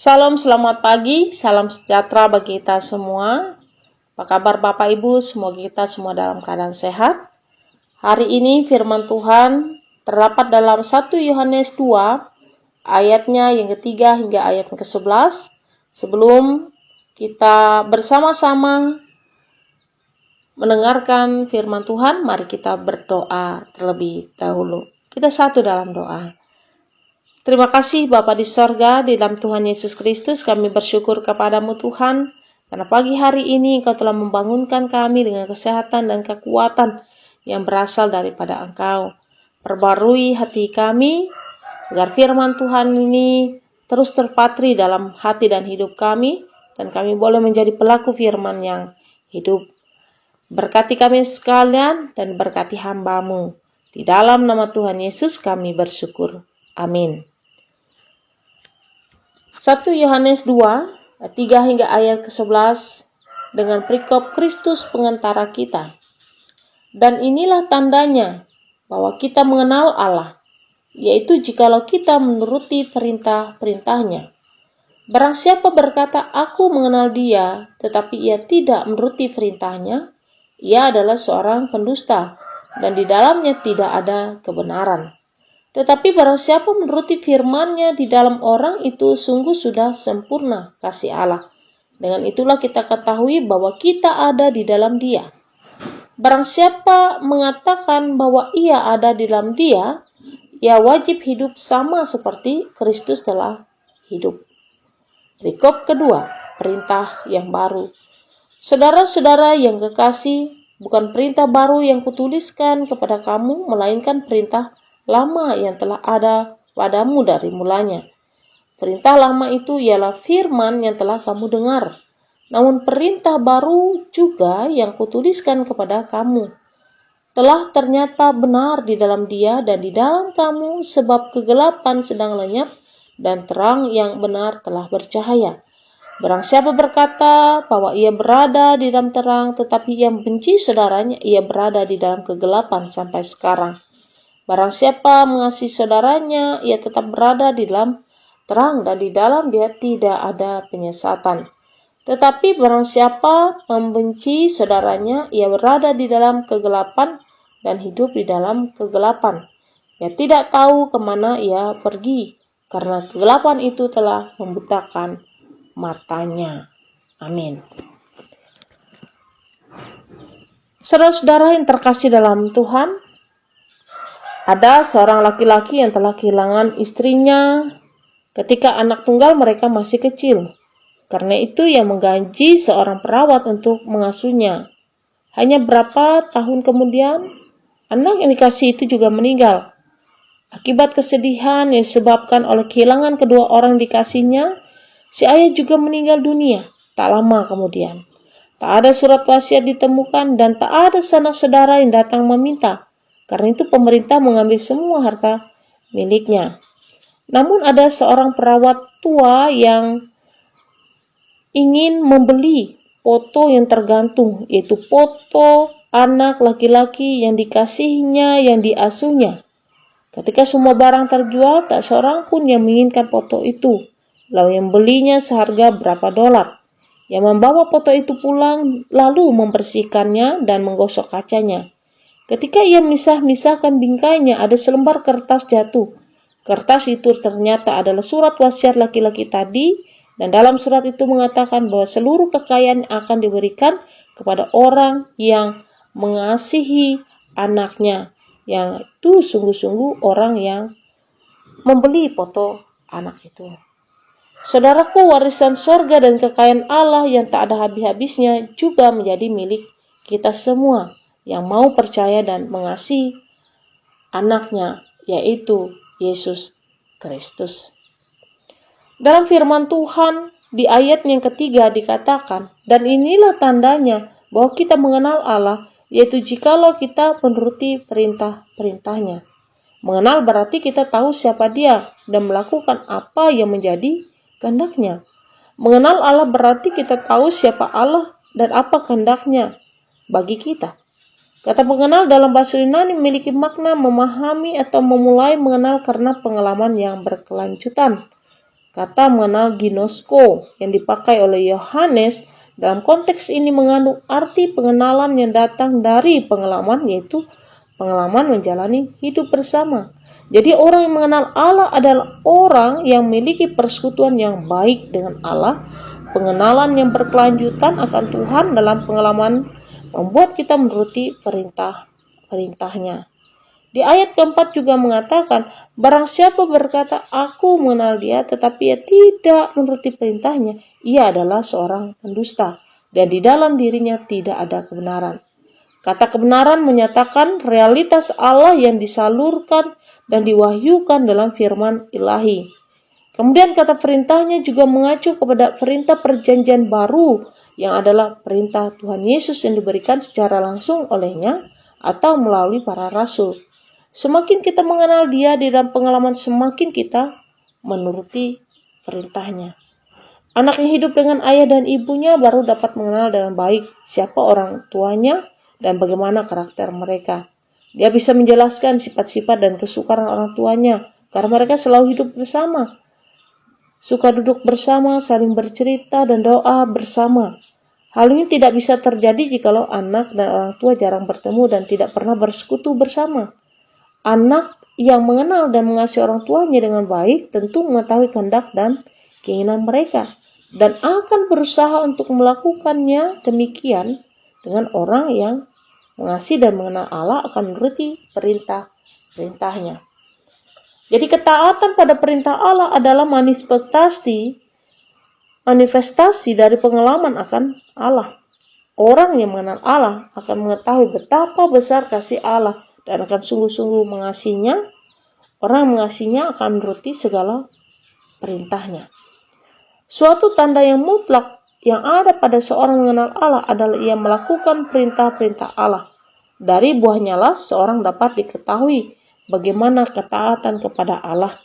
Salam, selamat pagi, salam sejahtera bagi kita semua. Apa kabar Bapak Ibu? Semoga kita semua dalam keadaan sehat. Hari ini firman Tuhan terdapat dalam 1 Yohanes 2, ayatnya yang ketiga hingga ayat yang ke-11. Sebelum kita bersama-sama mendengarkan firman Tuhan, mari kita berdoa terlebih dahulu. Kita satu dalam doa. Terima kasih Bapa di sorga, di dalam Tuhan Yesus Kristus, kami bersyukur kepadamu Tuhan, karena pagi hari ini Engkau telah membangunkan kami dengan kesehatan dan kekuatan yang berasal daripada Engkau. Perbarui hati kami, agar firman Tuhan ini terus terpatri dalam hati dan hidup kami, dan kami boleh menjadi pelaku firman yang hidup. Berkati kami sekalian dan berkati hamba-Mu. Di dalam nama Tuhan Yesus kami bersyukur. Amin. 1 Yohanes 2, ayat 3 hingga ayat ke-11 dengan perikop Kristus pengantara kita. Dan inilah tandanya bahwa kita mengenal Allah, yaitu jikalau kita menuruti perintah-perintahnya. Barang siapa berkata, aku mengenal dia, tetapi ia tidak menuruti perintahnya, ia adalah seorang pendusta, dan di dalamnya tidak ada kebenaran. Tetapi barang siapa menuruti firman-Nya di dalam orang itu sungguh sudah sempurna kasih Allah. Dengan itulah kita ketahui bahwa kita ada di dalam Dia. Barang siapa mengatakan bahwa ia ada di dalam Dia, ia wajib hidup sama seperti Kristus telah hidup. Perikop kedua, perintah yang baru. Saudara-saudara yang kekasih, bukan perintah baru yang kutuliskan kepada kamu, melainkan perintah lama yang telah ada padamu dari mulanya. Perintah lama itu ialah firman yang telah kamu dengar. Namun perintah baru juga yang kutuliskan kepada kamu telah ternyata benar di dalam Dia dan di dalam kamu, sebab kegelapan sedang lenyap dan terang yang benar telah bercahaya. Barang siapa berkata bahwa ia berada di dalam terang, tetapi ia membenci saudaranya, ia berada di dalam kegelapan sampai sekarang. Barang siapa mengasihi saudaranya, ia tetap berada di dalam terang dan di dalam dia tidak ada penyesatan. Tetapi barang siapa membenci saudaranya, ia berada di dalam kegelapan dan hidup di dalam kegelapan. Ia tidak tahu kemana ia pergi, karena kegelapan itu telah membutakan matanya. Amin. Saudara-saudara yang terkasih dalam Tuhan, ada seorang laki-laki yang telah kehilangan istrinya ketika anak tunggal mereka masih kecil. Karena itu ia menggaji seorang perawat untuk mengasuhnya. Hanya berapa tahun kemudian, anak yang dikasih itu juga meninggal. Akibat kesedihan yang disebabkan oleh kehilangan kedua orang dikasihnya, si ayah juga meninggal dunia tak lama kemudian. Tak ada surat wasiat ditemukan dan tak ada sanak saudara yang datang meminta. Karena itu pemerintah mengambil semua harta miliknya. Namun ada seorang perawat tua yang ingin membeli foto yang tergantung, yaitu foto anak laki-laki yang dikasihnya, yang diasuhnya. Ketika semua barang terjual, tak seorang pun yang menginginkan foto itu. Lalu yang belinya seharga berapa dolar. Yang membawa foto itu pulang, lalu membersihkannya dan menggosok kacanya. Ketika ia misah-misahkan bingkainya, ada selembar kertas jatuh. Kertas itu ternyata adalah surat wasiat laki-laki tadi, dan dalam surat itu mengatakan bahwa seluruh kekayaan akan diberikan kepada orang yang mengasihi anaknya, yang itu sungguh-sungguh orang yang membeli foto anak itu. Saudaraku, warisan sorga dan kekayaan Allah yang tak ada habis-habisnya juga menjadi milik kita semua yang mau percaya dan mengasihi anaknya, yaitu Yesus Kristus. Dalam firman Tuhan, di ayat yang ketiga dikatakan, dan inilah tandanya bahwa kita mengenal Allah, yaitu jikalau kita menuruti perintah-perintahnya. Mengenal berarti kita tahu siapa Dia dan melakukan apa yang menjadi kehendaknya. Mengenal Allah berarti kita tahu siapa Allah dan apa kehendaknya bagi kita. Kata mengenal dalam bahasa Yunani memiliki makna memahami atau memulai mengenal karena pengalaman yang berkelanjutan. Kata mengenal ginosko yang dipakai oleh Yohanes dalam konteks ini mengandung arti pengenalan yang datang dari pengalaman, yaitu pengalaman menjalani hidup bersama. Jadi orang yang mengenal Allah adalah orang yang memiliki persekutuan yang baik dengan Allah. Pengenalan yang berkelanjutan akan Tuhan dalam pengalaman membuat kita menuruti perintah-perintahnya. Di ayat keempat juga mengatakan, barang siapa berkata, aku mengenal dia, tetapi ia tidak menuruti perintahnya, ia adalah seorang pendusta, dan di dalam dirinya tidak ada kebenaran. Kata kebenaran menyatakan realitas Allah yang disalurkan dan diwahyukan dalam firman ilahi. Kemudian kata perintahnya juga mengacu kepada perintah perjanjian baru yang adalah perintah Tuhan Yesus yang diberikan secara langsung olehnya atau melalui para rasul. Semakin kita mengenal dia di dalam pengalaman, semakin kita menuruti perintahnya. Anak yang hidup dengan ayah dan ibunya baru dapat mengenal dengan baik siapa orang tuanya dan bagaimana karakter mereka. Dia bisa menjelaskan sifat-sifat dan kesukaan orang tuanya karena mereka selalu hidup bersama. Suka duduk bersama, saling bercerita, dan doa bersama. Hal ini tidak bisa terjadi jikalau anak dan orang tua jarang bertemu dan tidak pernah bersekutu bersama. Anak yang mengenal dan mengasihi orang tuanya dengan baik tentu mengetahui kehendak dan keinginan mereka dan akan berusaha untuk melakukannya. Demikian dengan orang yang mengasihi dan mengenal Allah akan menuruti perintah-perintahnya. Jadi ketaatan pada perintah Allah adalah manifestasi dari pengalaman akan Allah. Orang yang mengenal Allah akan mengetahui betapa besar kasih Allah dan akan sungguh-sungguh mengasihinya. Orang mengasihinya akan menuruti segala perintahnya. Suatu tanda yang mutlak yang ada pada seorang mengenal Allah adalah ia melakukan perintah-perintah Allah. Dari buahnya lah seorang dapat diketahui bagaimana ketaatan kepada Allah.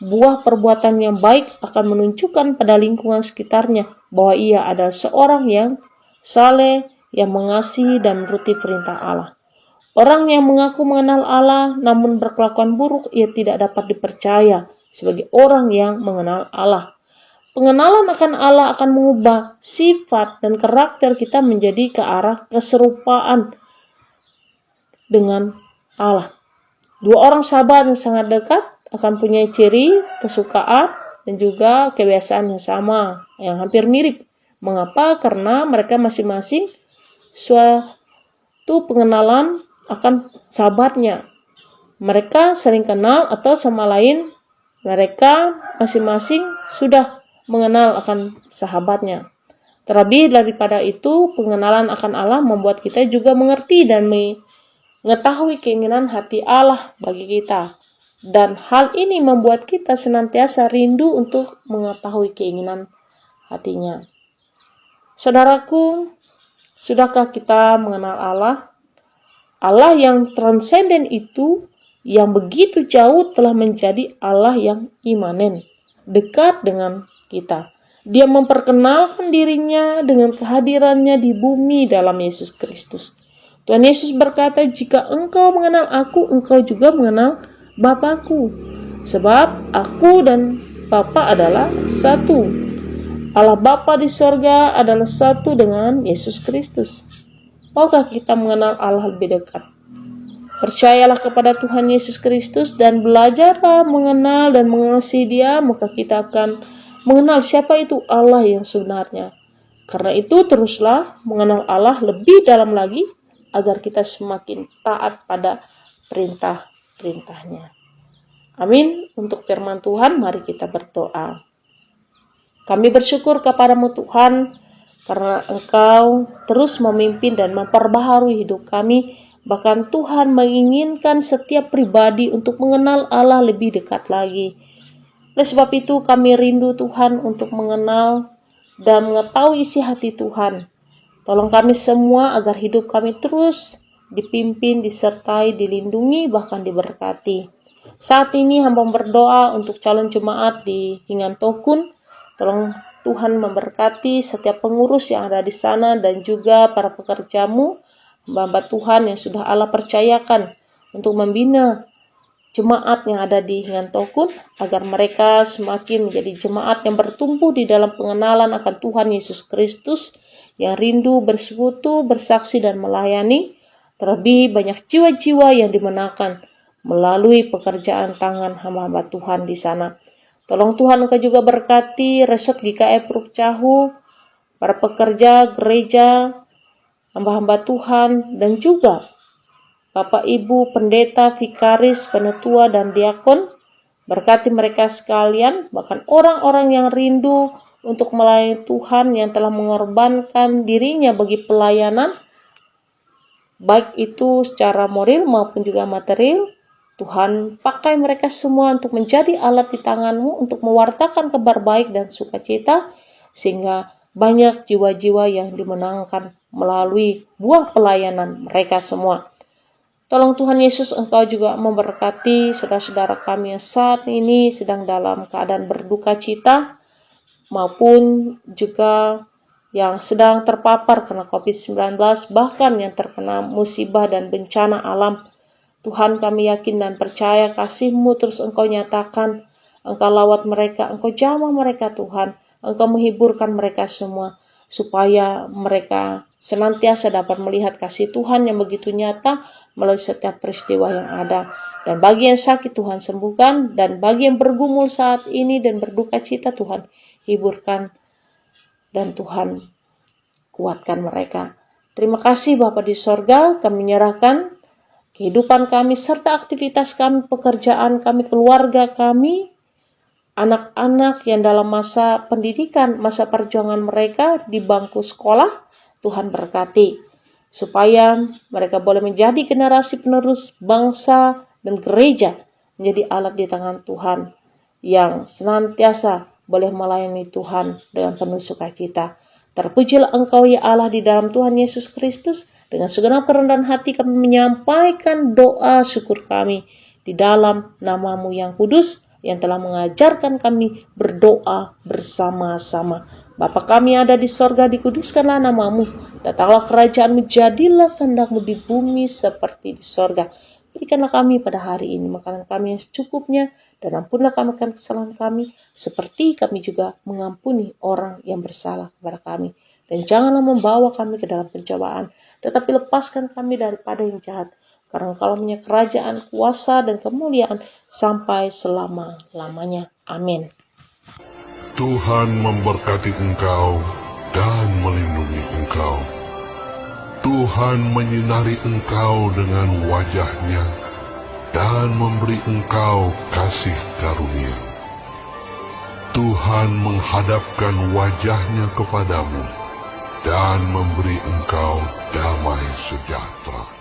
Buah perbuatan yang baik akan menunjukkan pada lingkungan sekitarnya bahwa ia adalah seorang yang saleh, yang mengasihi dan menuruti perintah Allah. Orang yang mengaku mengenal Allah namun berkelakuan buruk, ia tidak dapat dipercaya sebagai orang yang mengenal Allah. Pengenalan akan Allah akan mengubah sifat dan karakter kita menjadi ke arah keserupaan dengan Allah. Dua orang sahabat yang sangat dekat akan punya ciri, kesukaan, dan juga kebiasaan yang sama, yang hampir mirip. Mengapa? Karena mereka masing-masing suatu pengenalan akan sahabatnya. Mereka sering kenal atau sama lain, mereka masing-masing sudah mengenal akan sahabatnya. Terlebih daripada itu, pengenalan akan Allah membuat kita juga mengerti dan mengetahui keinginan hati Allah bagi kita. Dan hal ini membuat kita senantiasa rindu untuk mengetahui keinginan hatinya. Saudaraku, sudahkah kita mengenal Allah? Allah yang transenden itu, yang begitu jauh telah menjadi Allah yang imanen, dekat dengan kita. Dia memperkenalkan dirinya dengan kehadirannya di bumi dalam Yesus Kristus. Tuhan Yesus berkata, jika engkau mengenal aku, engkau juga mengenal Bapa-Ku. Sebab aku dan Bapa adalah satu. Allah Bapa di sorga adalah satu dengan Yesus Kristus. Maukah kita mengenal Allah lebih dekat? Percayalah kepada Tuhan Yesus Kristus dan belajarlah mengenal dan mengasihi Dia, maka kita akan mengenal siapa itu Allah yang sebenarnya. Karena itu teruslah mengenal Allah lebih dalam lagi agar kita semakin taat pada perintah-perintahnya. Amin. Untuk firman Tuhan, mari kita berdoa. Kami bersyukur kepadamu Tuhan, karena Engkau terus memimpin dan memperbaharui hidup kami. Bahkan Tuhan menginginkan setiap pribadi untuk mengenal Allah lebih dekat lagi. Oleh sebab itu kami rindu Tuhan untuk mengenal dan mengetahui isi hati Tuhan. Tolong kami semua agar hidup kami terus dipimpin, disertai, dilindungi, bahkan diberkati. Saat ini hamba berdoa untuk calon jemaat di Hingan Tokun. Tolong Tuhan memberkati setiap pengurus yang ada di sana dan juga para pekerjamu, hamba Tuhan yang sudah Allah percayakan untuk membina jemaat yang ada di Ngantokun, agar mereka semakin menjadi jemaat yang bertumbuh di dalam pengenalan akan Tuhan Yesus Kristus, yang rindu bersekutu, bersaksi, dan melayani. Terlebih banyak jiwa-jiwa yang dimenangkan melalui pekerjaan tangan hamba-hamba Tuhan di sana. Tolong Tuhan Engkau juga berkati Resort GKI Puruk Cahu, para pekerja gereja, hamba-hamba Tuhan, dan juga Bapak Ibu pendeta, vikaris, penetua, dan diakon. Berkati mereka sekalian, bahkan orang-orang yang rindu untuk melayani Tuhan, yang telah mengorbankan dirinya bagi pelayanan, baik itu secara moral maupun juga material. Tuhan, pakai mereka semua untuk menjadi alat di tangan-Mu untuk mewartakan kabar baik dan sukacita, sehingga banyak jiwa-jiwa yang dimenangkan melalui buah pelayanan mereka semua. Tolong Tuhan Yesus, Engkau juga memberkati saudara-saudara kami yang saat ini sedang dalam keadaan berduka cita, maupun juga yang sedang terpapar karena COVID-19, bahkan yang terkena musibah dan bencana alam. Tuhan, kami yakin dan percaya kasih-Mu terus Engkau nyatakan, Engkau lawat mereka, Engkau jamah mereka Tuhan, Engkau menghiburkan mereka semua, supaya mereka senantiasa dapat melihat kasih Tuhan yang begitu nyata melalui setiap peristiwa yang ada. Dan bagi yang sakit, Tuhan sembuhkan, dan bagi yang bergumul saat ini dan berduka cita, Tuhan hiburkan, dan Tuhan kuatkan mereka. Terima kasih Bapa di sorga, kami menyerahkan kehidupan kami serta aktivitas kami, pekerjaan kami, keluarga kami, anak-anak yang dalam masa pendidikan, masa perjuangan mereka di bangku sekolah. Tuhan berkati, supaya mereka boleh menjadi generasi penerus bangsa dan gereja, menjadi alat di tangan Tuhan, yang senantiasa boleh melayani Tuhan dengan penuh sukacita. Terpujilah Engkau ya Allah di dalam Tuhan Yesus Kristus. Dengan segenap kerendahan hati kami menyampaikan doa syukur kami di dalam nama-Mu yang kudus, yang telah mengajarkan kami berdoa bersama-sama. Bapa kami ada di sorga, dikuduskanlah nama-Mu. Datanglah kerajaan-Mu, jadilah kehendak-Mu di bumi seperti di sorga. Berikanlah kami pada hari ini makanan kami yang secukupnya, dan ampunlah kami akan kesalahan kami, seperti kami juga mengampuni orang yang bersalah kepada kami. Dan janganlah membawa kami ke dalam pencobaan, tetapi lepaskan kami daripada yang jahat. Karena Engkau punya kerajaan, kuasa, dan kemuliaan sampai selama-lamanya. Amin. Tuhan memberkati engkau dan melindungi engkau. Tuhan menyinari engkau dengan wajah-Nya dan memberi engkau kasih karunia. Tuhan menghadapkan wajah-Nya kepadamu dan memberi engkau damai sejahtera.